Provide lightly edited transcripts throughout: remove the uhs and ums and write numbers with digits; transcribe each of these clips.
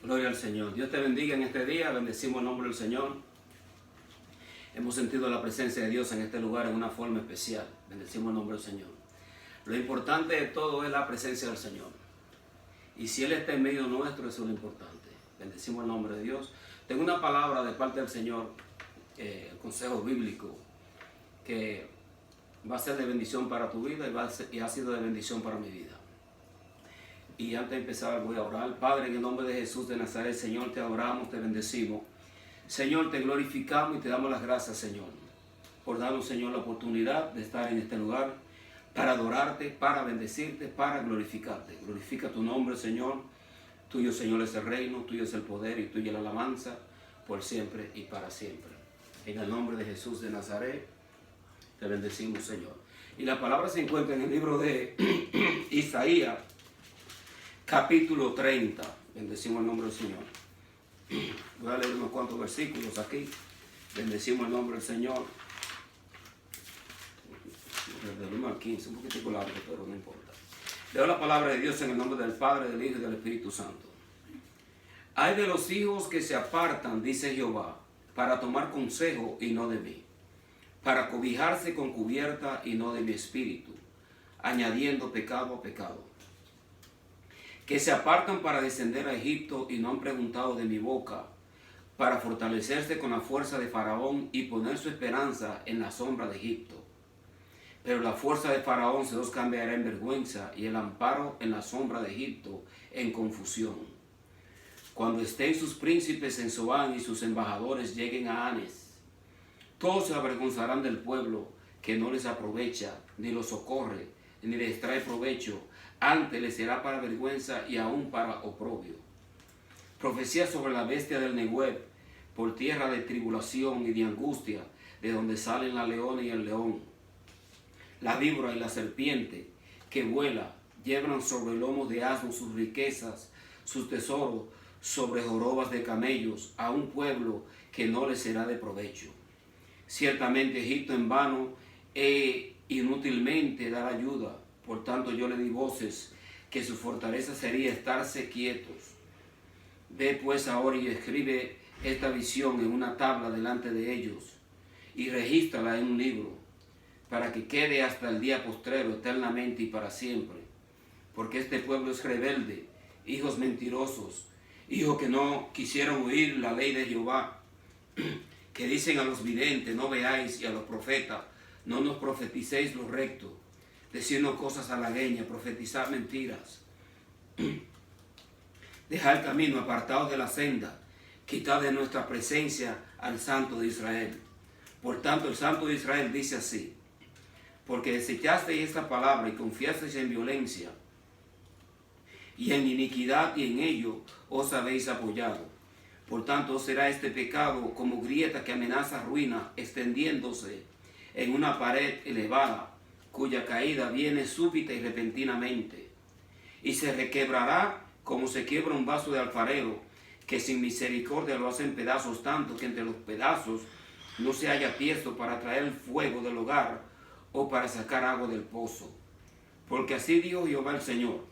Gloria al Señor. Dios te bendiga en este día. Bendecimos el nombre del Señor. Hemos sentido la presencia de Dios en este lugar en una forma especial. Bendecimos el nombre del Señor. Lo importante de todo es la presencia del Señor. Y si Él está en medio nuestro, eso es lo importante. Bendecimos el nombre de Dios. Tengo una palabra de parte del Señor, el consejo bíblico, que va a ser de bendición para tu vida y ha sido de bendición para mi vida. Y antes de empezar voy a orar. Padre, en el nombre de Jesús de Nazaret, Señor, te adoramos, te bendecimos. Señor, te glorificamos y te damos las gracias, Señor, por darnos, Señor, la oportunidad de estar en este lugar para adorarte, para bendecirte, para glorificarte. Glorifica tu nombre, Señor. Tuyo, Señor, es el reino, tuyo es el poder y tuya la alabanza por siempre y para siempre. En el nombre de Jesús de Nazaret, te bendecimos, Señor. Y la palabra se encuentra en el libro de Isaías, capítulo 30. Bendecimos el nombre del Señor. Voy a leer unos cuantos versículos aquí. Bendecimos el nombre del Señor. Desde el 1 al 15, un poquitico largo, pero no importa. Leo la palabra de Dios en el nombre del Padre, del Hijo y del Espíritu Santo. Hay de los hijos que se apartan, dice Jehová, para tomar consejo y no de mí, para cobijarse con cubierta y no de mi espíritu, añadiendo pecado a pecado. Que se apartan para descender a Egipto y no han preguntado de mi boca, para fortalecerse con la fuerza de Faraón y poner su esperanza en la sombra de Egipto. Pero la fuerza de Faraón se los cambiará en vergüenza y el amparo en la sombra de Egipto en confusión. Cuando estén sus príncipes en Zoán y sus embajadores lleguen a Anes, todos se avergonzarán del pueblo que no les aprovecha, ni los socorre, ni les trae provecho. Antes les será para vergüenza y aún para oprobio. Profecía sobre la bestia del Negueb, por tierra de tribulación y de angustia, de donde salen la leona y el león, la víbora y la serpiente, que vuela, llevan sobre lomos de asno sus riquezas, sus tesoros, sobre jorobas de camellos, a un pueblo que no les será de provecho. Ciertamente Egipto en vano e inútilmente dará ayuda. Por tanto yo le di voces, que su fortaleza sería estarse quietos. Ve pues ahora y escribe esta visión en una tabla delante de ellos, y regístrala en un libro, para que quede hasta el día postrero eternamente y para siempre. Porque este pueblo es rebelde, hijos mentirosos, hijos que no quisieron oír la ley de Jehová, que dicen a los videntes, no veáis, y a los profetas, no nos profeticéis lo recto, diciendo cosas halagueñas, profetizar mentiras. Dejad el camino, apartados de la senda, quitad de nuestra presencia al Santo de Israel. Por tanto, el Santo de Israel dice así: porque desechasteis esta palabra y confiasteis en violencia, y en iniquidad, y en ello os habéis apoyado. Por tanto, será este pecado como grieta que amenaza ruina, extendiéndose en una pared elevada, cuya caída viene súbita y repentinamente, y se requebrará como se quiebra un vaso de alfarero, que sin misericordia lo hacen pedazos, tanto que entre los pedazos no se haya tiesto para traer el fuego del hogar o para sacar agua del pozo. Porque así dijo Jehová el Señor,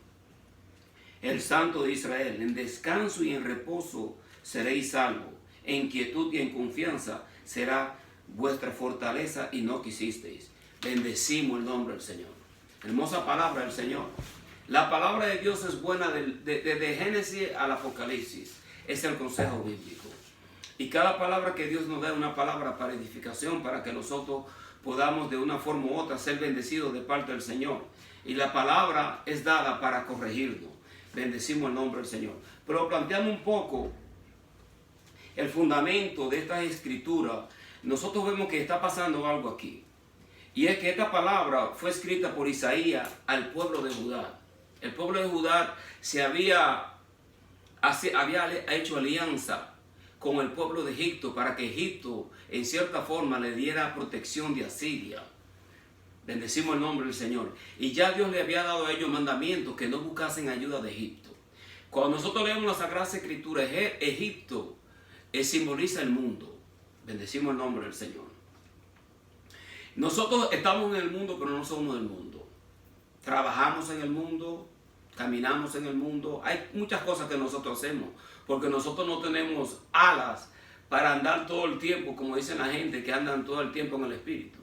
el Santo de Israel: en descanso y en reposo seréis salvos, en quietud y en confianza será vuestra fortaleza, y no quisisteis. Bendecimos el nombre del Señor. Hermosa palabra del Señor. La palabra de Dios es buena desde Génesis al Apocalipsis. Es el consejo bíblico. Y cada palabra que Dios nos da es una palabra para edificación, para que nosotros podamos de una forma u otra ser bendecidos de parte del Señor. Y la palabra es dada para corregirnos. Bendecimos el nombre del Señor. Pero planteando un poco el fundamento de esta escritura, nosotros vemos que está pasando algo aquí. Y es que esta palabra fue escrita por Isaías al pueblo de Judá. El pueblo de Judá había hecho alianza con el pueblo de Egipto para que Egipto en cierta forma le diera protección de Asiria. Bendecimos el nombre del Señor. Y ya Dios le había dado a ellos mandamientos que no buscasen ayuda de Egipto. Cuando nosotros leemos la Sagrada Escritura, Egipto simboliza el mundo. Bendecimos el nombre del Señor. Nosotros estamos en el mundo, pero no somos del mundo. Trabajamos en el mundo, caminamos en el mundo. Hay muchas cosas que nosotros hacemos, porque nosotros no tenemos alas para andar todo el tiempo, como dicen la gente, que andan todo el tiempo en el espíritu.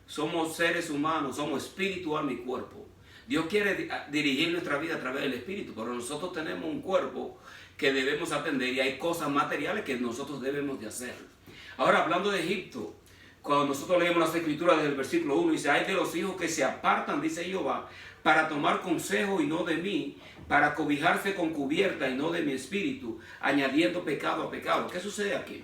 Somos seres humanos, somos espíritu, alma y cuerpo. Dios quiere dirigir nuestra vida a través del espíritu, pero nosotros tenemos un cuerpo que debemos atender y hay cosas materiales que nosotros debemos de hacer. Ahora, hablando de Egipto, cuando nosotros leemos las escrituras desde el versículo 1, dice: hay de los hijos que se apartan, dice Jehová, para tomar consejo y no de mí, para cobijarse con cubierta y no de mi espíritu, añadiendo pecado a pecado. ¿Qué sucede aquí?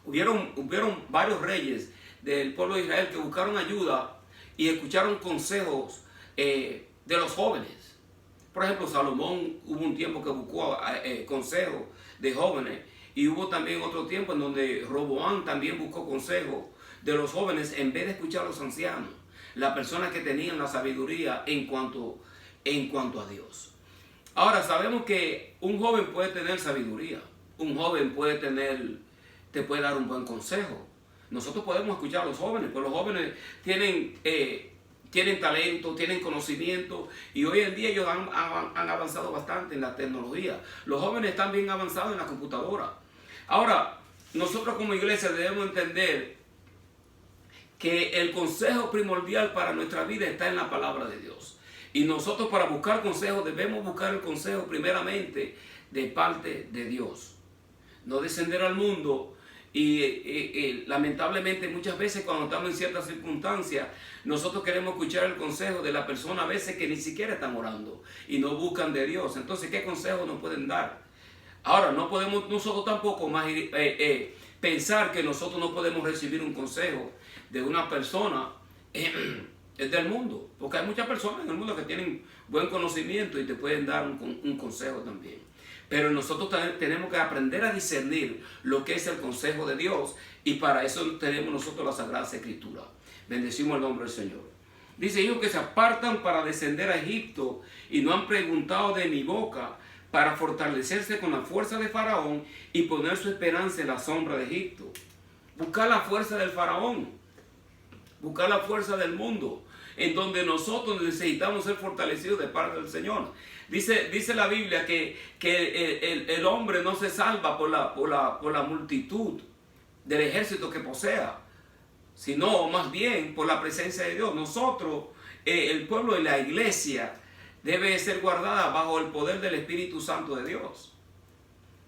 Hubieron varios reyes del pueblo de Israel que buscaron ayuda y escucharon consejos de los jóvenes. Por ejemplo, Salomón hubo un tiempo que buscó consejos de jóvenes, y hubo también otro tiempo en donde Roboam también buscó consejos de los jóvenes en vez de escuchar a los ancianos, las personas que tenían la sabiduría en cuanto a Dios. Ahora, sabemos que un joven puede tener sabiduría, un joven te puede dar un buen consejo. Nosotros podemos escuchar a los jóvenes, porque los jóvenes tienen talento, tienen conocimiento, y hoy en día ellos han avanzado bastante en la tecnología. Los jóvenes están bien avanzados en la computadora. Ahora, nosotros como iglesia debemos entender que el consejo primordial para nuestra vida está en la palabra de Dios. Y nosotros, para buscar consejo, debemos buscar el consejo primeramente de parte de Dios. No descender al mundo. Y lamentablemente muchas veces cuando estamos en ciertas circunstancias, nosotros queremos escuchar el consejo de la persona a veces que ni siquiera están orando y no buscan de Dios. Entonces, ¿qué consejo nos pueden dar? Ahora, no podemos nosotros tampoco más pensar que nosotros no podemos recibir un consejo de una persona del mundo, porque hay muchas personas en el mundo que tienen buen conocimiento y te pueden dar un consejo también. Pero nosotros tenemos que aprender a discernir lo que es el consejo de Dios, y para eso tenemos nosotros la Sagrada Escritura. Bendecimos el nombre del Señor. Dice: ellos que se apartan para descender a Egipto y no han preguntado de mi boca, para fortalecerse con la fuerza de Faraón y poner su esperanza en la sombra de Egipto. Buscar la fuerza del Faraón, buscar la fuerza del mundo, en donde nosotros necesitamos ser fortalecidos de parte del Señor. Dice la Biblia que el hombre no se salva por la multitud del ejército que posea, sino más bien por la presencia de Dios. Nosotros, el pueblo de la iglesia, debe ser guardada bajo el poder del Espíritu Santo de Dios.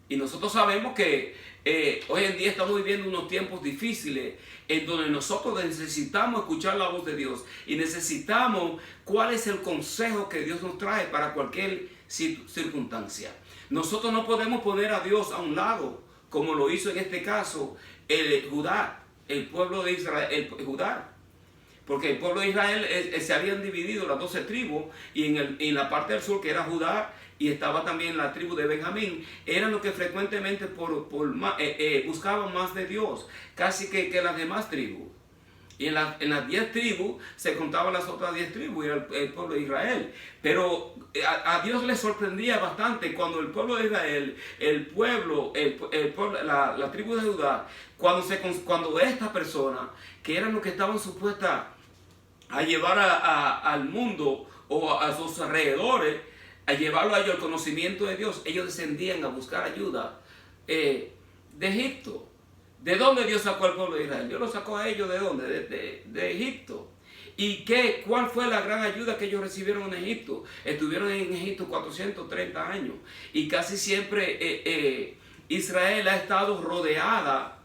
Y nosotros sabemos que hoy en día estamos viviendo unos tiempos difíciles en donde nosotros necesitamos escuchar la voz de Dios y necesitamos cuál es el consejo que Dios nos trae para cualquier circunstancia. Nosotros no podemos poner a Dios a un lado, como lo hizo en este caso Judá, el pueblo de Israel, Judá. Porque el pueblo de Israel se habían dividido las 12 tribus, y en la parte del sur, que era Judá, y estaba también la tribu de Benjamín, eran los que frecuentemente buscaban más de Dios, casi que las demás tribus. Y en las 10 tribus se contaban las otras 10 tribus, y era el pueblo de Israel. Pero a Dios le sorprendía bastante cuando el pueblo de Israel, la tribu de Judá, cuando estas personas, que eran los que estaban supuestas a llevar al mundo o a sus alrededores, a llevarlo a ellos al conocimiento de Dios, ellos descendían a buscar ayuda de Egipto. ¿De dónde Dios sacó al pueblo de Israel? Dios lo sacó a ellos, ¿de dónde? De Egipto. ¿Y cuál fue la gran ayuda que ellos recibieron en Egipto? Estuvieron en Egipto 430 años. Y casi siempre Israel ha estado rodeada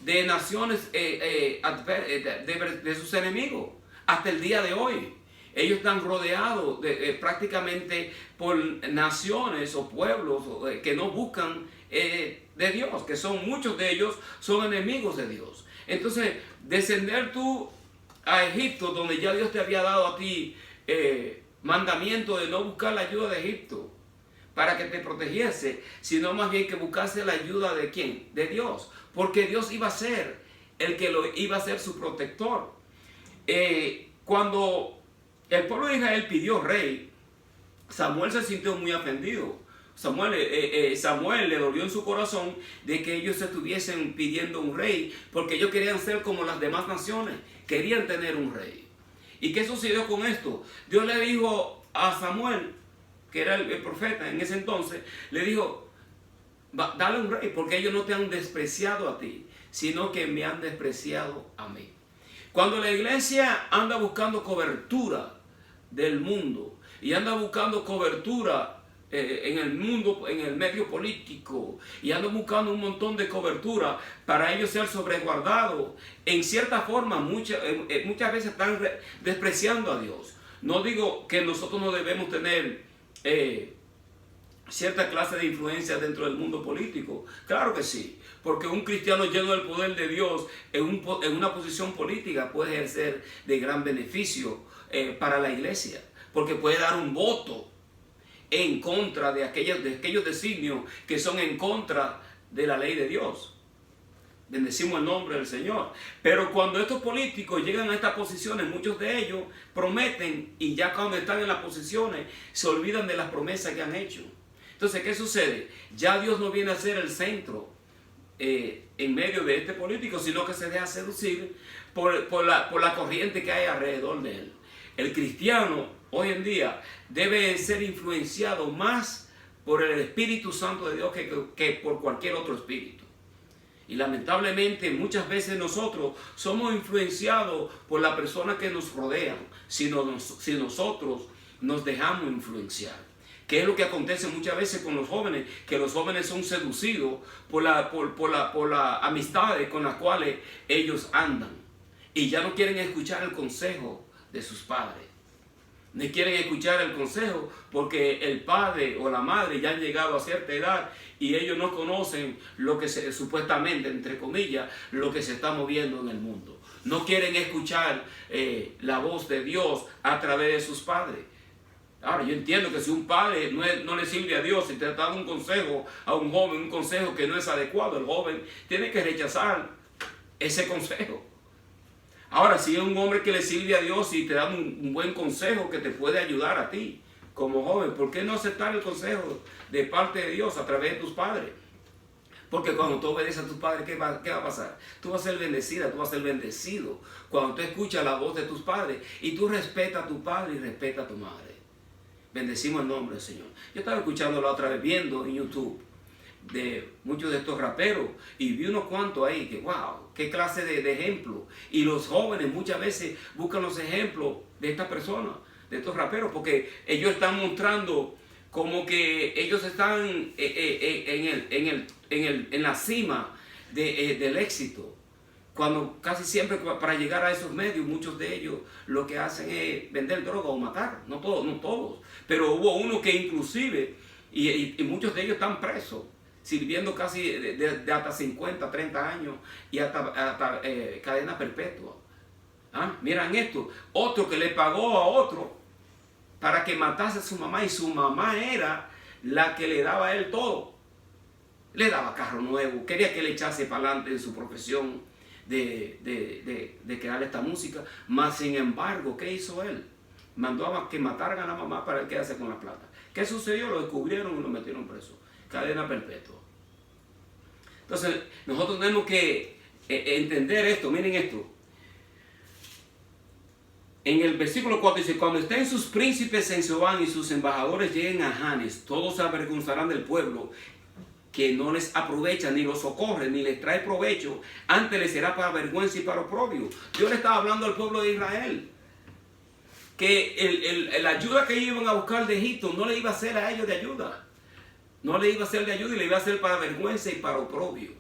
de naciones, de sus enemigos. Hasta el día de hoy. Ellos están rodeados prácticamente por naciones o pueblos que no buscan de Dios, que muchos de ellos son enemigos de Dios. Entonces, descender tú a Egipto, donde ya Dios te había dado a ti mandamiento de no buscar la ayuda de Egipto para que te protegiese, sino más bien que buscase la ayuda de ¿quién? De Dios, porque Dios iba a ser el que iba a ser su protector. Cuando el pueblo de Israel pidió rey, Samuel se sintió muy ofendido. Samuel le dolió en su corazón de que ellos estuviesen pidiendo un rey, porque ellos querían ser como las demás naciones, querían tener un rey. ¿Y qué sucedió con esto? Dios le dijo a Samuel, que era el profeta en ese entonces, le dijo, dale un rey, porque ellos no te han despreciado a ti, sino que me han despreciado a mí. Cuando la iglesia anda buscando cobertura del mundo y anda buscando cobertura en el mundo, en el medio político, y anda buscando un montón de cobertura para ellos ser sobreguardados, en cierta forma muchas veces están despreciando a Dios. No digo que nosotros no debemos tener cierta clase de influencia dentro del mundo político. Claro que sí, porque un cristiano lleno del poder de Dios en una posición política puede ejercer de gran beneficio para la iglesia, porque puede dar un voto en contra de aquellos designios que son en contra de la ley de Dios. Bendecimos el nombre del Señor. Pero cuando estos políticos llegan a estas posiciones, muchos de ellos prometen, y ya cuando están en las posiciones se olvidan de las promesas que han hecho. Entonces, ¿qué sucede? Ya Dios no viene a ser el centro en medio de este político, sino que se deja seducir por la corriente que hay alrededor de él. El cristiano hoy en día debe ser influenciado más por el Espíritu Santo de Dios que por cualquier otro espíritu. Y lamentablemente muchas veces nosotros somos influenciados por las personas que nos rodean, si nosotros nos dejamos influenciar. ¿Qué es lo que acontece muchas veces con los jóvenes? Que los jóvenes son seducidos por las amistades con las cuales ellos andan. Y ya no quieren escuchar el consejo de sus padres. Ni quieren escuchar el consejo porque el padre o la madre ya han llegado a cierta edad y ellos no conocen lo que supuestamente, entre comillas, lo que se está moviendo en el mundo. No quieren escuchar la voz de Dios a través de sus padres. Ahora, yo entiendo que si un padre no le sirve a Dios y te está dando un consejo a un joven, un consejo que no es adecuado, el joven tiene que rechazar ese consejo. Ahora, si es un hombre que le sirve a Dios y te da un buen consejo que te puede ayudar a ti como joven, ¿por qué no aceptar el consejo de parte de Dios a través de tus padres? Porque cuando tú obedeces a tus padres, ¿qué va a pasar? Tú vas a ser bendecida, tú vas a ser bendecido cuando tú escuchas la voz de tus padres y tú respetas a tu padre y respetas a tu madre. Bendecimos el nombre del Señor. Yo estaba escuchando la otra vez, viendo en YouTube de muchos de estos raperos y vi unos cuantos ahí que wow, qué clase de ejemplo. Y los jóvenes muchas veces buscan los ejemplos de estas personas, de estos raperos, porque ellos están mostrando como que ellos están en la cima del éxito. Cuando casi siempre para llegar a esos medios, muchos de ellos lo que hacen es vender droga o matar. No todos, pero hubo uno que inclusive, y muchos de ellos están presos, sirviendo casi de hasta 50, 30 años y hasta cadena perpetua. Miran esto, otro que le pagó a otro para que matase a su mamá, y su mamá era la que le daba a él todo. Le daba carro nuevo, quería que le echase para adelante en su profesión de crear esta música, mas sin embargo, ¿qué hizo él? Mandó a que mataran a la mamá para él quedarse con la plata. ¿Qué sucedió? Lo descubrieron y lo metieron preso. Cadena perpetua. Entonces, nosotros tenemos que entender esto. Miren esto. En el versículo 4 dice: cuando estén sus príncipes en Zoán y sus embajadores lleguen a Janes, todos se avergonzarán del pueblo que no les aprovecha, ni los socorre, ni les trae provecho. Antes les será para vergüenza y para oprobio. Dios le estaba hablando al pueblo de Israel que la ayuda que ellos iban a buscar de Egipto no le iba a ser a ellos de ayuda. No le iba a ser de ayuda y le iba a ser para vergüenza y para oprobio.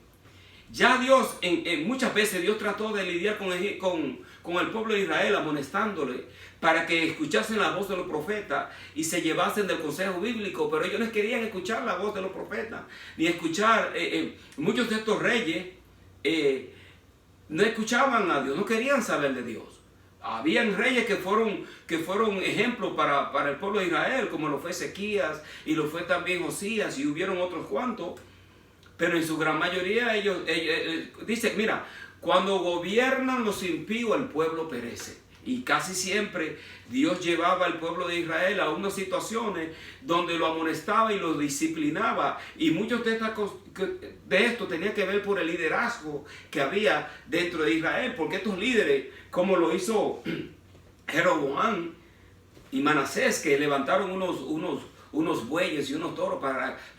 Ya Dios, muchas veces Dios trató de lidiar con el pueblo de Israel, amonestándole para que escuchasen la voz de los profetas y se llevasen del consejo bíblico, pero ellos no querían escuchar la voz de los profetas, ni escuchar. Muchos de estos reyes no escuchaban a Dios, no querían saber de Dios. Habían reyes que fueron ejemplos para el pueblo de Israel, como lo fue Ezequías y lo fue también Josías, y hubieron otros cuantos, pero en su gran mayoría ellos dicen, mira, cuando gobiernan los impíos, el pueblo perece. Y casi siempre Dios llevaba al pueblo de Israel a unas situaciones donde lo amonestaba y lo disciplinaba. Y muchos de esto tenía que ver por el liderazgo que había dentro de Israel. Porque estos líderes, como lo hizo Jeroboam y Manasés, que levantaron unos bueyes y unos toros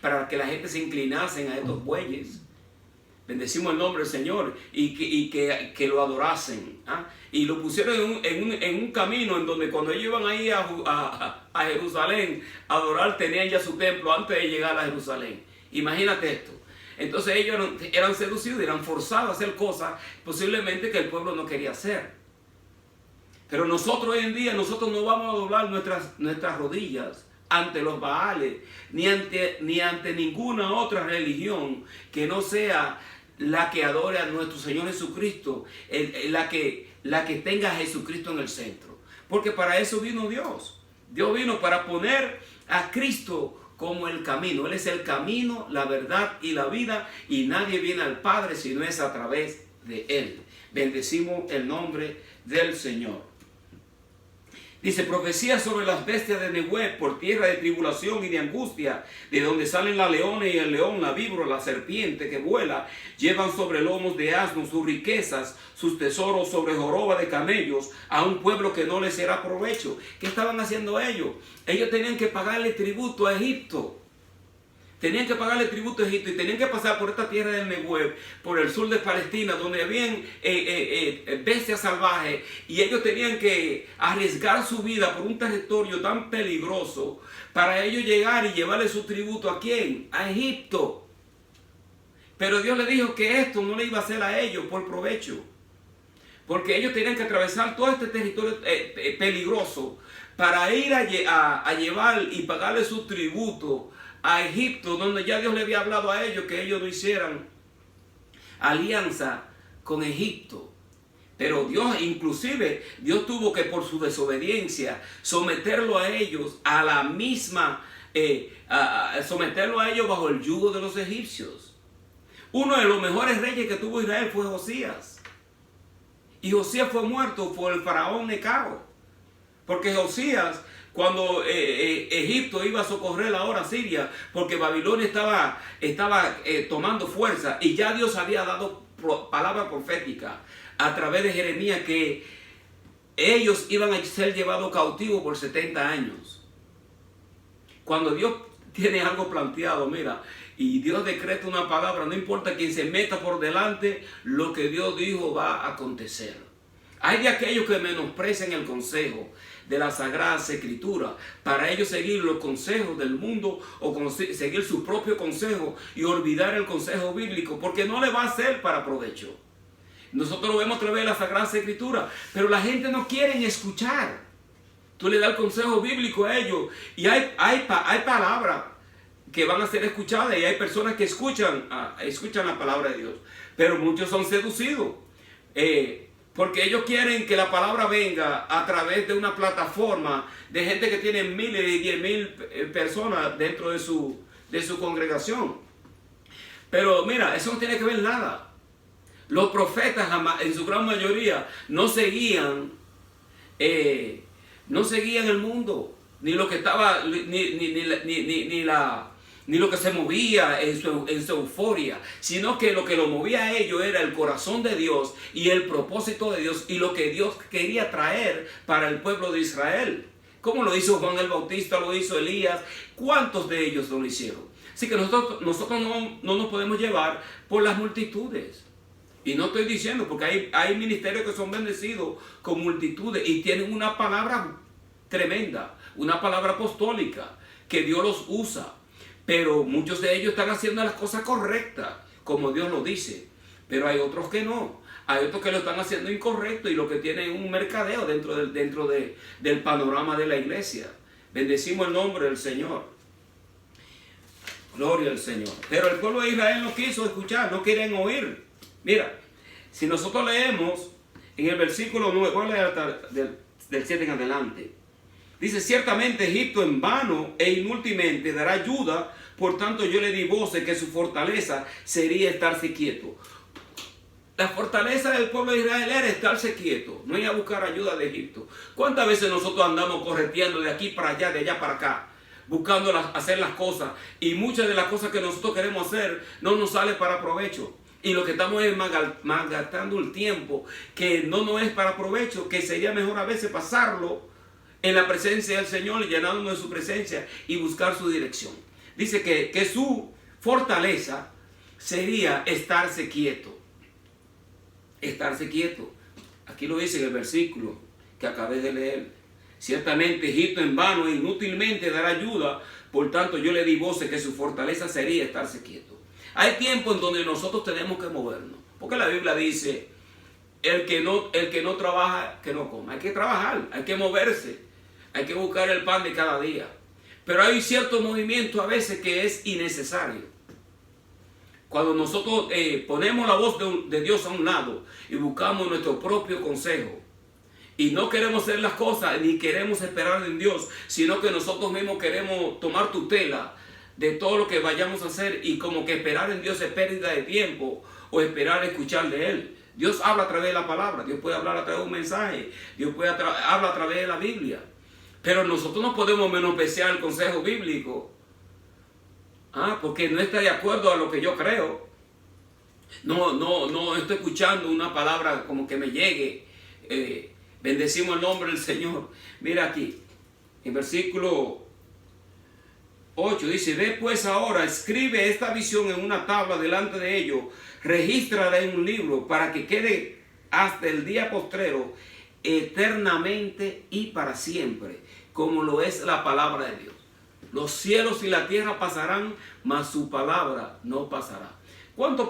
para que la gente se inclinasen a estos bueyes. Bendecimos el nombre del Señor y que lo adorasen. Y lo pusieron en un camino en donde cuando ellos iban ahí a Jerusalén a adorar, tenían ya su templo antes de llegar a Jerusalén. Imagínate esto. Entonces ellos eran seducidos, eran forzados a hacer cosas posiblemente que el pueblo no quería hacer. Pero nosotros hoy en día, nosotros no vamos a doblar nuestras rodillas ante los Baales, ni ante ninguna otra religión que no sea la que adore a nuestro Señor Jesucristo, la que tenga a Jesucristo en el centro. Porque para eso vino Dios. Dios vino para poner a Cristo como el camino. Él es el camino, la verdad y la vida, y nadie viene al Padre si no es a través de Él. Bendecimos el nombre del Señor. Dice, profecía sobre las bestias de Nehueb por tierra de tribulación y de angustia, de donde salen la leona y el león, la víbora, la serpiente que vuela, llevan sobre lomos de asnos sus riquezas, sus tesoros sobre joroba de camellos, a un pueblo que no les será provecho. ¿Qué estaban haciendo ellos? Ellos tenían que pagarle tributo a Egipto. Tenían que pagarle tributo a Egipto y tenían que pasar por esta tierra del Nehueb, por el sur de Palestina, donde habían bestias salvajes, y ellos tenían que arriesgar su vida por un territorio tan peligroso para ellos llegar y llevarle su tributo ¿a quién? A Egipto. Pero Dios le dijo que esto no le iba a hacer a ellos por provecho, porque ellos tenían que atravesar todo este territorio peligroso para ir a llevar y pagarle su tributo a Egipto, donde ya Dios le había hablado a ellos que ellos no hicieran alianza con Egipto. Pero Dios, inclusive, Dios tuvo que por su desobediencia someterlo a ellos a la misma, someterlo a ellos bajo el yugo de los egipcios. Uno de los mejores reyes que tuvo Israel fue Josías. Y Josías fue muerto por el faraón Necao. Porque Josías, cuando Egipto iba a socorrer ahora a Siria, porque Babilonia estaba tomando fuerza, y ya Dios había dado palabra profética a través de Jeremías que ellos iban a ser llevados cautivos por 70 años. Cuando Dios tiene algo planteado, mira, y Dios decreta una palabra, no importa quién se meta por delante, lo que Dios dijo va a acontecer. Hay de aquellos que menosprecian el consejo de la Sagrada Escritura para ellos seguir los consejos del mundo o seguir su propio consejo y olvidar el consejo bíblico, porque no le va a ser para provecho. Nosotros lo vemos a través de la Sagrada Escritura, pero la gente no quiere escuchar. Tú le das el consejo bíblico a ellos y hay palabras que van a ser escuchadas, y hay personas que escuchan la palabra de Dios, pero muchos son seducidos. Porque ellos quieren que la palabra venga a través de una plataforma de gente que tiene miles y 10,000 personas dentro de su congregación. Pero mira, eso no tiene que ver nada. Los profetas en su gran mayoría no seguían el mundo, ni lo que estaba, ni lo que se movía en su euforia, sino que lo que lo movía a ellos era el corazón de Dios y el propósito de Dios y lo que Dios quería traer para el pueblo de Israel. Como lo hizo Juan el Bautista, lo hizo Elías, ¿cuántos de ellos lo hicieron? Así que nosotros no nos podemos llevar por las multitudes. Y no estoy diciendo, porque hay ministerios que son bendecidos con multitudes y tienen una palabra tremenda, una palabra apostólica, que Dios los usa. Pero muchos de ellos están haciendo las cosas correctas, como Dios lo dice. Pero hay otros que no. Hay otros que lo están haciendo incorrecto y lo que tienen un mercadeo dentro del panorama de la iglesia. Bendecimos el nombre del Señor. Gloria al Señor. Pero el pueblo de Israel no quiso escuchar, no quieren oír. Mira, si nosotros leemos en el versículo 9, voy a leer hasta del 7 en adelante. Dice, ciertamente Egipto en vano e inútilmente dará ayuda, por tanto yo le di voces que su fortaleza sería estarse quieto. La fortaleza del pueblo de Israel era estarse quieto, no ir a buscar ayuda de Egipto. ¿Cuántas veces nosotros andamos correteando de aquí para allá, de allá para acá, buscando hacer las cosas? Y muchas de las cosas que nosotros queremos hacer no nos sale para provecho. Y lo que estamos es malgastando el tiempo que no nos es para provecho, que sería mejor a veces pasarlo en la presencia del Señor, llenándonos de su presencia y buscar su dirección. Dice que su fortaleza sería estarse quieto. Estarse quieto. Aquí lo dice en el versículo que acabé de leer. Ciertamente Egipto en vano e inútilmente dará ayuda, por tanto yo le di voces que su fortaleza sería estarse quieto. Hay tiempo en donde nosotros tenemos que movernos, porque la Biblia dice, el que no trabaja, que no coma. Hay que trabajar, hay que moverse, hay que buscar el pan de cada día. Pero hay cierto movimiento a veces que es innecesario. Cuando nosotros ponemos la voz de Dios a un lado y buscamos nuestro propio consejo, y no queremos hacer las cosas ni queremos esperar en Dios, sino que nosotros mismos queremos tomar tutela de todo lo que vayamos a hacer, y como que esperar en Dios es pérdida de tiempo o esperar escuchar de Él. Dios habla a través de la palabra, Dios puede hablar a través de un mensaje, Dios puede hablar a través de la Biblia. Pero nosotros no podemos menospreciar el consejo bíblico, porque no está de acuerdo a lo que yo creo. No estoy escuchando una palabra como que me llegue. Bendecimos el nombre del Señor. Mira aquí, en versículo 8 dice, ve pues ahora, escribe esta visión en una tabla delante de ellos, regístrala en un libro para que quede hasta el día postrero, eternamente y para siempre, como lo es la palabra de Dios. Los cielos y la tierra pasarán, mas su palabra no pasará. ¿Cuántas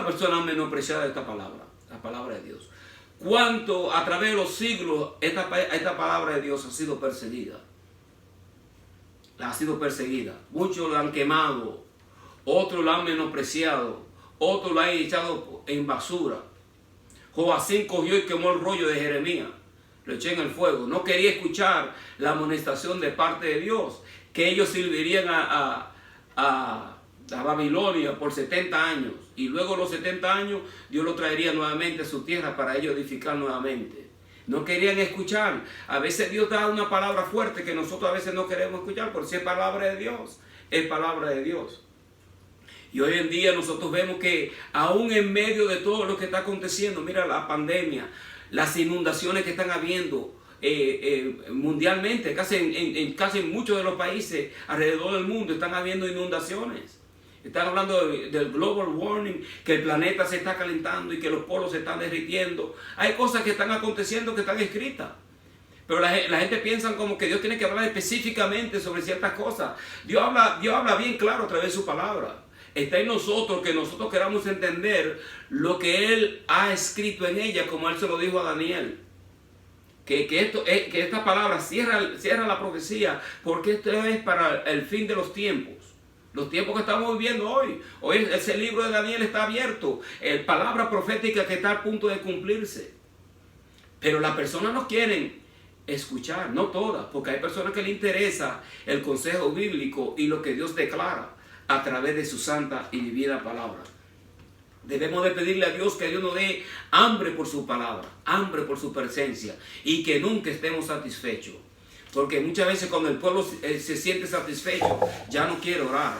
personas han menospreciado esta palabra? La palabra de Dios. ¿Cuánto a través de los siglos esta palabra de Dios ha sido perseguida? Ha sido perseguida. Muchos la han quemado, otros la han menospreciado, otros la han echado en basura. Joacín cogió y quemó el rollo de Jeremías, lo echó en el fuego. No quería escuchar la amonestación de parte de Dios, que ellos servirían a Babilonia por 70 años, y luego los 70 años Dios lo traería nuevamente a su tierra para ellos edificar nuevamente. No querían escuchar. A veces Dios da una palabra fuerte que nosotros a veces no queremos escuchar, porque si es palabra de Dios, es palabra de Dios. Y hoy en día nosotros vemos que aún en medio de todo lo que está aconteciendo, mira la pandemia, las inundaciones que están habiendo mundialmente, casi en muchos de los países alrededor del mundo están habiendo inundaciones. Están hablando del global warming, que el planeta se está calentando y que los polos se están derritiendo. Hay cosas que están aconteciendo que están escritas. Pero la gente piensa como que Dios tiene que hablar específicamente sobre ciertas cosas. Dios habla bien claro a través de su palabra. Está en nosotros que nosotros queramos entender lo que Él ha escrito en ella, como Él se lo dijo a Daniel. Que esta palabra cierra la profecía, porque esto es para el fin de los tiempos. Los tiempos que estamos viviendo hoy. Hoy ese libro de Daniel está abierto. Palabra profética que está a punto de cumplirse. Pero las personas no quieren escuchar, no todas, porque hay personas que les interesa el consejo bíblico y lo que Dios declara a través de su santa y divina palabra. Debemos de pedirle a Dios que Dios nos dé hambre por su palabra, hambre por su presencia, y que nunca estemos satisfechos. Porque muchas veces cuando el pueblo se siente satisfecho, ya no quiere orar.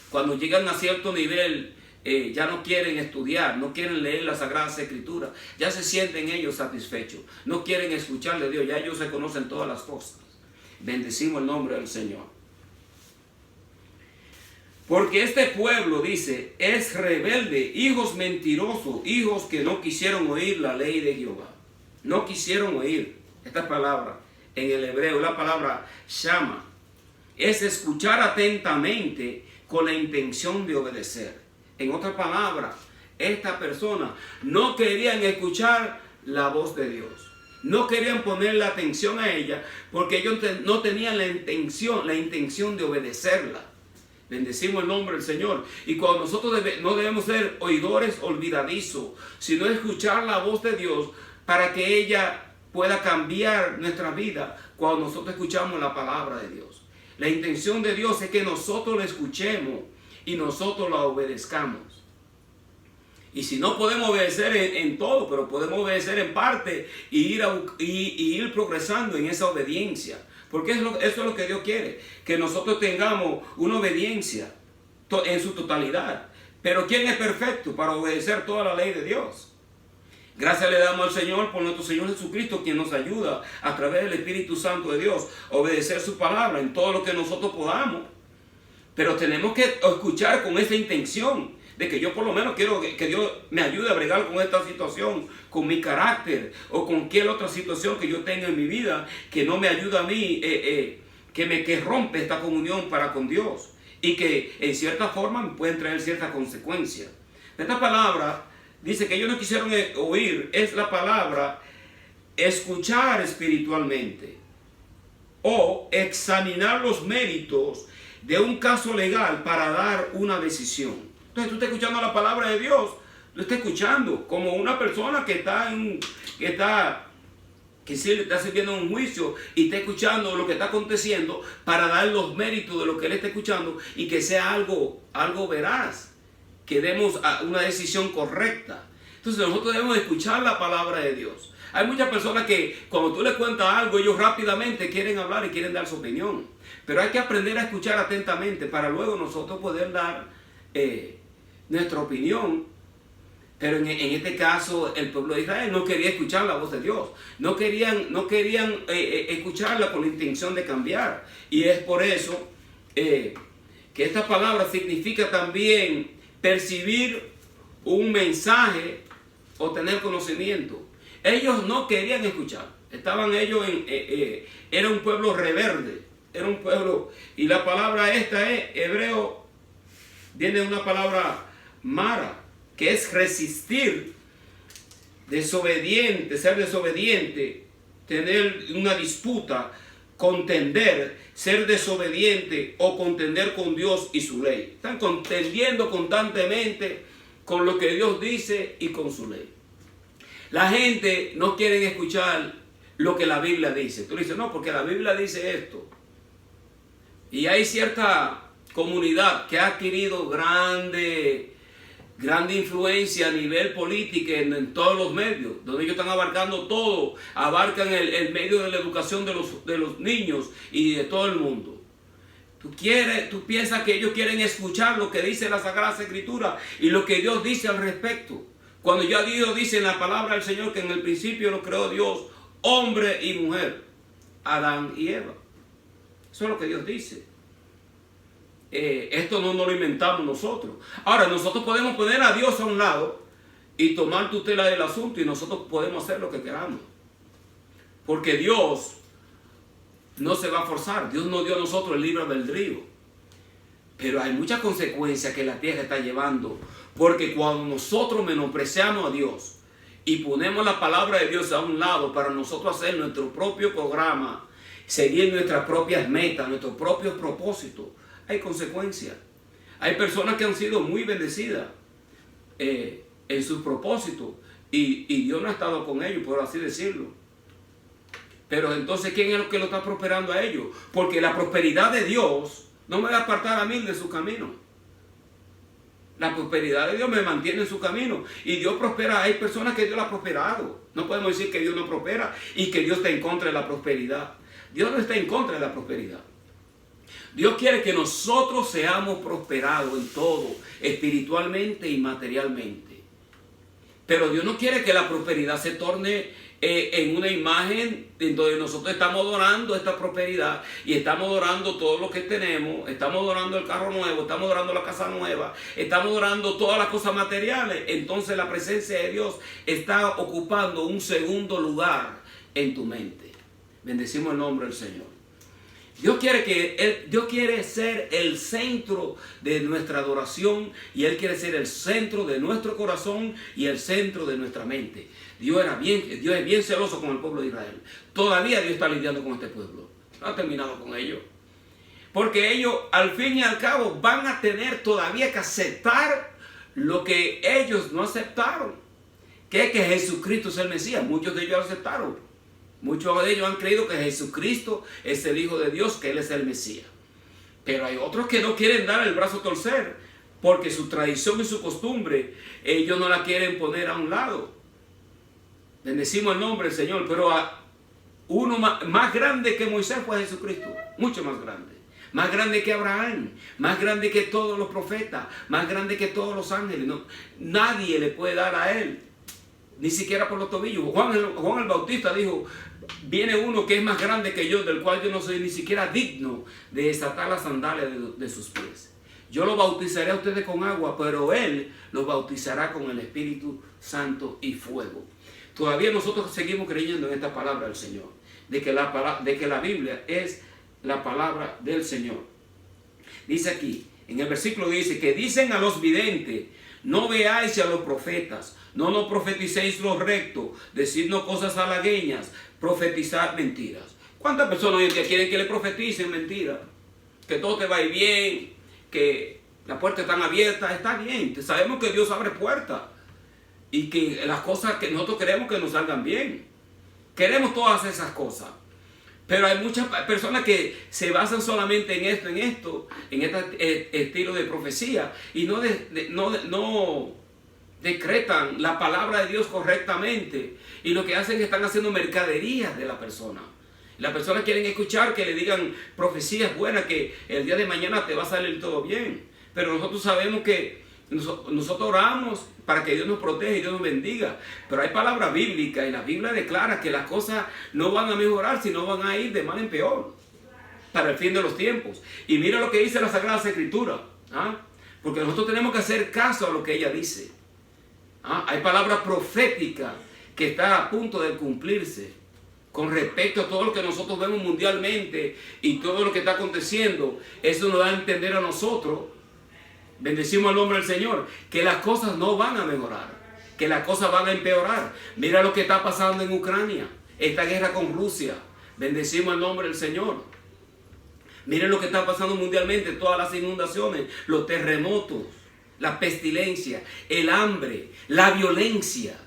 Cuando llegan a cierto nivel, ya no quieren estudiar, no quieren leer las Sagradas Escrituras. Ya se sienten ellos satisfechos. No quieren escucharle a Dios, ya ellos se conocen todas las cosas. Bendecimos el nombre del Señor. Porque este pueblo, dice, es rebelde, hijos mentirosos, hijos que no quisieron oír la ley de Jehová. No quisieron oír esta palabra. En el hebreo, la palabra shama es escuchar atentamente con la intención de obedecer. En otras palabras, esta persona no querían escuchar la voz de Dios. No querían ponerle atención a ella porque ellos no tenían la intención de obedecerla. Bendecimos el nombre del Señor. Y cuando nosotros no debemos ser oidores olvidadizos, sino escuchar la voz de Dios para que ella pueda cambiar nuestra vida cuando nosotros escuchamos la palabra de Dios. La intención de Dios es que nosotros la escuchemos y nosotros la obedezcamos. Y si no podemos obedecer en todo, pero podemos obedecer en parte y ir progresando en esa obediencia. Porque eso es lo que Dios quiere, que nosotros tengamos una obediencia en su totalidad. Pero ¿quién es perfecto para obedecer toda la ley de Dios? Gracias le damos al Señor por nuestro Señor Jesucristo, quien nos ayuda a través del Espíritu Santo de Dios a obedecer su palabra en todo lo que nosotros podamos. Pero tenemos que escuchar con esa intención de que yo por lo menos quiero que Dios me ayude a bregar con esta situación, con mi carácter o con cualquier otra situación que yo tenga en mi vida que no me ayuda a mí, que rompe esta comunión para con Dios y que en cierta forma me pueden traer ciertas consecuencias. Esta palabra dice que ellos no quisieron oír, es la palabra escuchar espiritualmente o examinar los méritos de un caso legal para dar una decisión. Entonces tú estás escuchando la palabra de Dios, tú estás escuchando como una persona que sí le está sirviendo un juicio y está escuchando lo que está aconteciendo para dar los méritos de lo que él está escuchando y que sea algo veraz, que demos una decisión correcta. Entonces nosotros debemos escuchar la palabra de Dios. Hay muchas personas que cuando tú les cuentas algo, ellos rápidamente quieren hablar y quieren dar su opinión. Pero hay que aprender a escuchar atentamente para luego nosotros poder dar nuestra opinión. Pero en este caso el pueblo de Israel no quería escuchar la voz de Dios. No querían escucharla con la intención de cambiar. Y es por eso que esta palabra significa también percibir un mensaje o tener conocimiento. Ellos no querían escuchar. Era un pueblo rebelde. Era un pueblo, y la palabra esta es hebreo, viene de una palabra mara, que es resistir, desobediente, ser desobediente, tener una disputa, contender, ser desobediente o contender con Dios y su ley. Están contendiendo constantemente con lo que Dios dice y con su ley. La gente no quiere escuchar lo que la Biblia dice. Tú dices, no, porque la Biblia dice esto. Y hay cierta comunidad que ha adquirido grande influencia a nivel político en todos los medios, donde ellos están abarcando todo, abarcan el medio de la educación de los niños y de todo el mundo. Tú piensas que ellos quieren escuchar lo que dice la Sagrada Escritura y lo que Dios dice al respecto. Cuando ya Dios dice en la palabra del Señor que en el principio lo creó Dios, hombre y mujer, Adán y Eva. Eso es lo que Dios dice. Esto no lo inventamos nosotros. Ahora, nosotros podemos poner a Dios a un lado y tomar tutela del asunto y nosotros podemos hacer lo que queramos. Porque Dios no se va a forzar. Dios nos dio a nosotros el libre albedrío. Pero hay muchas consecuencias que la tierra está llevando. Porque cuando nosotros menospreciamos a Dios y ponemos la palabra de Dios a un lado para nosotros hacer nuestro propio programa, seguir nuestras propias metas, nuestros propios propósitos, hay consecuencias. Hay personas que han sido muy bendecidas en sus propósitos y Dios no ha estado con ellos, por así decirlo. Pero entonces, ¿quién es el que lo está prosperando a ellos? Porque la prosperidad de Dios no me va a apartar a mí de su camino. La prosperidad de Dios me mantiene en su camino. Y Dios prospera. Hay personas que Dios la ha prosperado. No podemos decir que Dios no prospera y que Dios está en contra de la prosperidad. Dios no está en contra de la prosperidad. Dios quiere que nosotros seamos prosperados en todo, espiritualmente y materialmente. Pero Dios no quiere que la prosperidad se torne en una imagen en donde nosotros estamos adorando esta prosperidad y estamos adorando todo lo que tenemos, estamos adorando el carro nuevo, estamos adorando la casa nueva, estamos adorando todas las cosas materiales. Entonces la presencia de Dios está ocupando un segundo lugar en tu mente. Bendecimos el nombre del Señor. Dios quiere ser el centro de nuestra adoración y Él quiere ser el centro de nuestro corazón y el centro de nuestra mente. Dios es bien celoso con el pueblo de Israel. Todavía Dios está lidiando con este pueblo. No ha terminado con ellos. Porque ellos, al fin y al cabo, van a tener todavía que aceptar lo que ellos no aceptaron. Que es que Jesucristo es el Mesías. Muchos de ellos lo aceptaron. Muchos de ellos han creído que Jesucristo es el Hijo de Dios, que Él es el Mesías. Pero hay otros que no quieren dar el brazo a torcer, porque su tradición y su costumbre, ellos no la quieren poner a un lado. Bendecimos el nombre del Señor, pero uno más grande que Moisés fue Jesucristo, mucho más grande. Más grande que Abraham, más grande que todos los profetas, más grande que todos los ángeles. No, nadie le puede dar a Él ni siquiera por los tobillos. Juan el Bautista dijo, viene uno que es más grande que yo, del cual yo no soy ni siquiera digno de desatar las sandalias de sus pies. Yo lo bautizaré a ustedes con agua, pero Él los bautizará con el Espíritu Santo y fuego. Todavía nosotros seguimos creyendo en esta palabra del Señor, de que la Biblia es la palabra del Señor. Dice aquí, en el versículo dice, que dicen a los videntes, no veáis a los profetas, no nos profeticéis lo recto, decidnos cosas halagueñas, profetizad mentiras. ¿Cuántas personas hoy en día quieren que le profeticen mentiras? Que todo te va a ir bien, que las puertas están abiertas. Está bien, sabemos que Dios abre puertas y que las cosas que nosotros queremos que nos salgan bien. Queremos todas esas cosas. Pero hay muchas personas que se basan solamente en este estilo de profecía y no decretan la palabra de Dios correctamente. Y lo que hacen es que están haciendo mercaderías de la persona. Las personas quieren escuchar que le digan profecías buenas, que el día de mañana te va a salir todo bien. Pero nosotros sabemos que nosotros oramos para que Dios nos proteja y Dios nos bendiga. Pero hay palabra bíblica y la Biblia declara que las cosas no van a mejorar, sino van a ir de mal en peor para el fin de los tiempos. Y mira lo que dice la Sagrada Escritura. Porque nosotros tenemos que hacer caso a lo que ella dice. Hay palabra profética que está a punto de cumplirse con respecto a todo lo que nosotros vemos mundialmente y todo lo que está aconteciendo. Eso nos da a entender a nosotros, bendecimos el nombre del Señor, que las cosas no van a mejorar, que las cosas van a empeorar. Mira lo que está pasando en Ucrania, esta guerra con Rusia, bendecimos el nombre del Señor. Miren lo que está pasando mundialmente, todas las inundaciones, los terremotos, la pestilencia, el hambre, la violencia.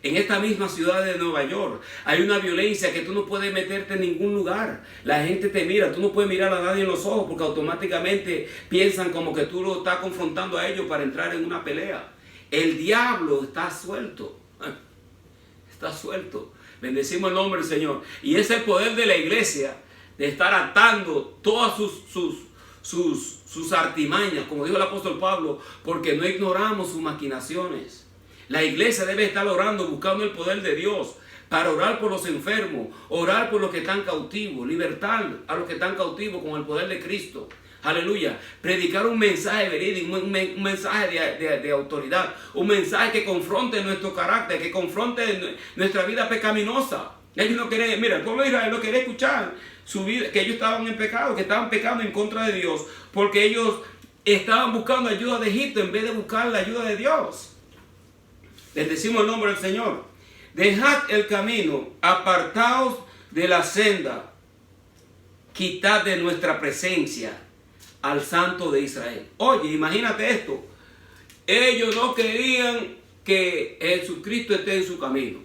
En esta misma ciudad de Nueva York hay una violencia que tú no puedes meterte en ningún lugar. La gente te mira, tú no puedes mirar a nadie en los ojos porque automáticamente piensan como que tú lo estás confrontando a ellos para entrar en una pelea. El diablo está suelto. Está suelto. Bendecimos el nombre del Señor. Y es el poder de la iglesia de estar atando todas sus artimañas, como dijo el apóstol Pablo, porque no ignoramos sus maquinaciones. La iglesia debe estar orando, buscando el poder de Dios para orar por los enfermos, orar por los que están cautivos, libertar a los que están cautivos con el poder de Cristo. Aleluya. Predicar un mensaje verídico, un mensaje de autoridad, un mensaje que confronte nuestro carácter, que confronte nuestra vida pecaminosa. Ellos no querían, mira, el pueblo de Israel no quería escuchar su vida, que ellos estaban en pecado, que estaban pecando en contra de Dios, porque ellos estaban buscando ayuda de Egipto en vez de buscar la ayuda de Dios. Les decimos el nombre del Señor. Dejad el camino, apartaos de la senda, quitad de nuestra presencia al Santo de Israel. Oye, imagínate esto. Ellos no querían que Jesucristo esté en su camino,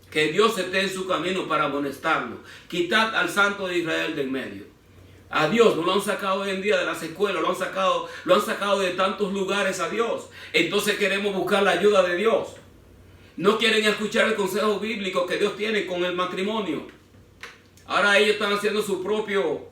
que Dios esté en su camino para amonestarlo. Quitad al Santo de Israel del medio. A Dios no lo han sacado hoy en día de las escuelas, lo han sacado de tantos lugares a Dios. Entonces queremos buscar la ayuda de Dios. No quieren escuchar el consejo bíblico que Dios tiene con el matrimonio. Ahora ellos están haciendo su propio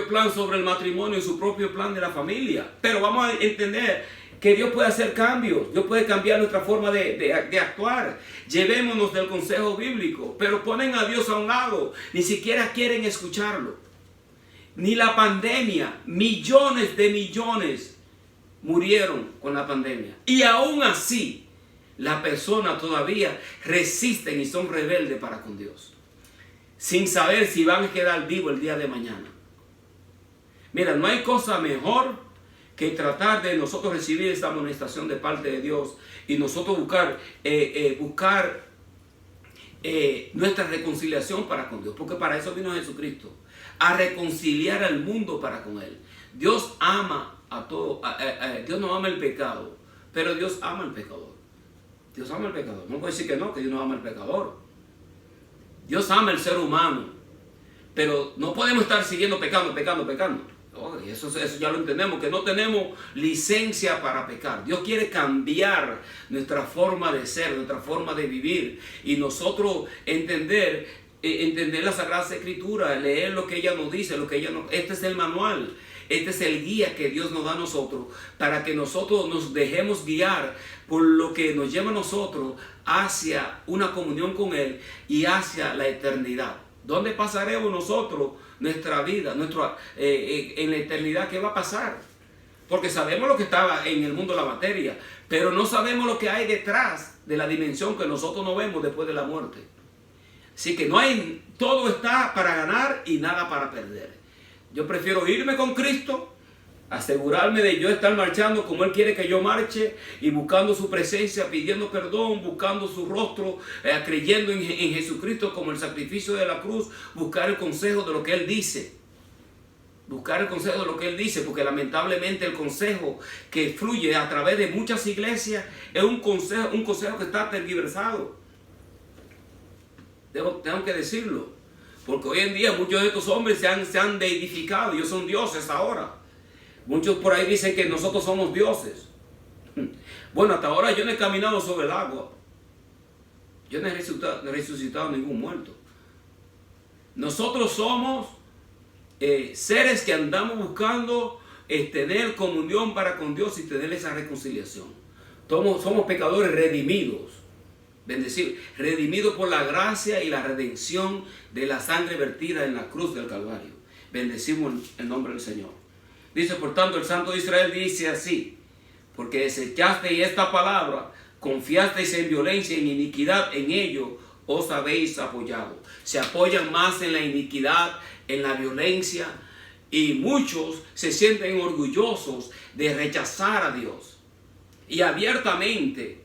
plan sobre el matrimonio y su propio plan de la familia. Pero vamos a entender que Dios puede hacer cambios. Dios puede cambiar nuestra forma de actuar. Llevémonos del consejo bíblico. Pero ponen a Dios a un lado. Ni siquiera quieren escucharlo. Ni la pandemia, millones de millones murieron con la pandemia. Y aún así, las personas todavía resisten y son rebeldes para con Dios, sin saber si van a quedar vivos el día de mañana. Mira, no hay cosa mejor que tratar de nosotros recibir esta amonestación de parte de Dios y nosotros buscar nuestra reconciliación para con Dios, porque para eso vino Jesucristo, a reconciliar al mundo para con Él. Dios ama a todo, Dios no ama el pecado, pero Dios ama al pecador. Dios ama al pecador. No puede decir que Dios no ama al pecador. Dios ama al ser humano, pero no podemos estar siguiendo pecando. Oh, eso ya lo entendemos, que no tenemos licencia para pecar. Dios quiere cambiar nuestra forma de ser, nuestra forma de vivir, y nosotros entender la Sagrada Escritura, leer lo que ella nos dice, este es el manual. Este es el guía que Dios nos da a nosotros para que nosotros nos dejemos guiar por lo que nos lleva a nosotros hacia una comunión con Él y hacia la eternidad. ¿Dónde pasaremos nosotros nuestra vida, en la eternidad? ¿Qué va a pasar? Porque sabemos lo que estaba en el mundo de la materia, pero no sabemos lo que hay detrás de la dimensión que nosotros no vemos después de la muerte. Así que todo está para ganar y nada para perder. Yo prefiero irme con Cristo, asegurarme de yo estar marchando como Él quiere que yo marche y buscando su presencia, pidiendo perdón, buscando su rostro, creyendo en Jesucristo como el sacrificio de la cruz, buscar el consejo de lo que Él dice. Buscar el consejo de lo que Él dice, porque lamentablemente el consejo que fluye a través de muchas iglesias es un consejo que está tergiversado. Tengo que decirlo, porque hoy en día muchos de estos hombres se han deidificado, ellos son dioses ahora. Muchos por ahí dicen que nosotros somos dioses. Bueno, hasta ahora yo no he caminado sobre el agua. Yo no he resucitado ningún muerto. Nosotros somos seres que andamos buscando tener comunión para con Dios y tener esa reconciliación. Somos pecadores redimidos, bendecidos, redimidos por la gracia y la redención de la sangre vertida en la cruz del Calvario. Bendecimos el nombre del Señor. Dice, por tanto, el Santo de Israel dice así: porque desechasteis esta palabra, confiasteis en violencia y en iniquidad, en ello os habéis apoyado. Se apoyan más en la iniquidad, en la violencia, y muchos se sienten orgullosos de rechazar a Dios. Y abiertamente,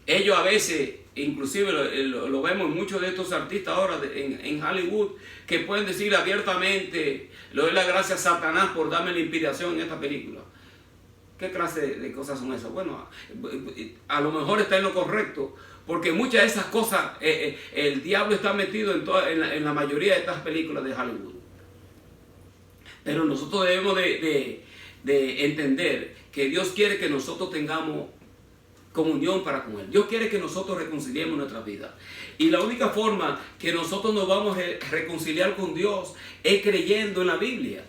ellos a veces, inclusive lo vemos en muchos de estos artistas ahora en Hollywood, que pueden decir abiertamente: le doy la gracia a Satanás por darme la inspiración en esta película. ¿Qué clase de cosas son esas? Bueno, a lo mejor está en lo correcto, porque muchas de esas cosas, el diablo está metido en la mayoría de estas películas de Hollywood. Pero nosotros debemos de entender que Dios quiere que nosotros tengamos comunión para con Él. Dios quiere que nosotros reconciliemos nuestra vida. Y la única forma que nosotros nos vamos a reconciliar con Dios es creyendo en la Biblia,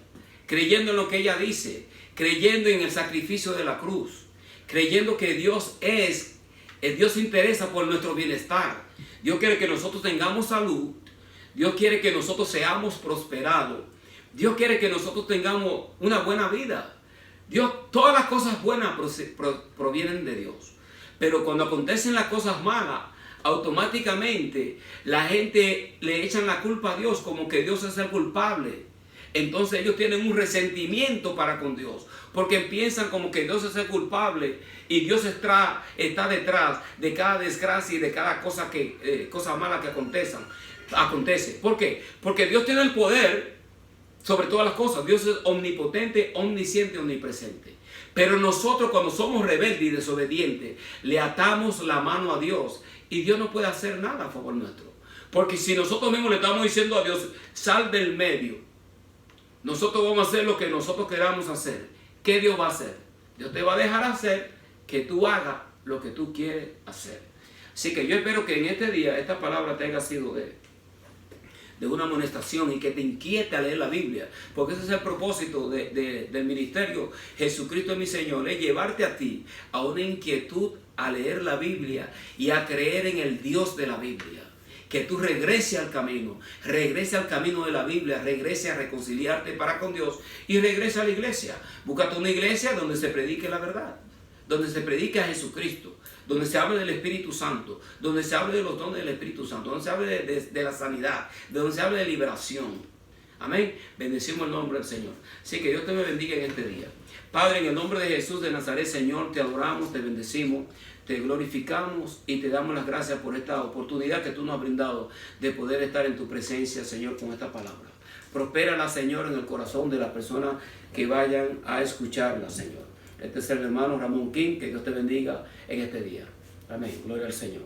creyendo en lo que ella dice, creyendo en el sacrificio de la cruz, creyendo que Dios se interesa por nuestro bienestar. Dios quiere que nosotros tengamos salud. Dios quiere que nosotros seamos prosperados. Dios quiere que nosotros tengamos una buena vida. Todas las cosas buenas provienen de Dios. Pero cuando acontecen las cosas malas, automáticamente la gente le echan la culpa a Dios, como que Dios es el culpable. Entonces ellos tienen un resentimiento para con Dios, porque piensan como que Dios es el culpable y Dios está detrás de cada desgracia y de cada cosa mala que acontece. ¿Por qué? Porque Dios tiene el poder sobre todas las cosas. Dios es omnipotente, omnisciente, omnipresente. Pero nosotros, cuando somos rebeldes y desobedientes, le atamos la mano a Dios y Dios no puede hacer nada a favor nuestro. Porque si nosotros mismos le estamos diciendo a Dios: sal del medio, nosotros vamos a hacer lo que nosotros queramos hacer, ¿qué Dios va a hacer? Dios te va a dejar hacer que tú hagas lo que tú quieres hacer. Así que yo espero que en este día esta palabra te haya sido de una amonestación y que te inquiete a leer la Biblia, porque ese es el propósito del ministerio Jesucristo es mi Señor, es llevarte a ti a una inquietud a leer la Biblia y a creer en el Dios de la Biblia. Que tú regrese al camino de la Biblia, regrese a reconciliarte para con Dios y regrese a la iglesia. Búscate una iglesia donde se predique la verdad, donde se predique a Jesucristo, donde se hable del Espíritu Santo, donde se hable de los dones del Espíritu Santo, donde se hable de la sanidad, donde se hable de liberación. Amén. Bendecimos el nombre del Señor. Así que Dios te bendiga en este día. Padre, en el nombre de Jesús de Nazaret, Señor, te adoramos, te bendecimos, te glorificamos y te damos las gracias por esta oportunidad que tú nos has brindado de poder estar en tu presencia, Señor, con esta palabra. Prospérala, Señor, en el corazón de las personas que vayan a escucharla, Señor. Este es el hermano Ramón King. Que Dios te bendiga en este día. Amén. Gloria al Señor.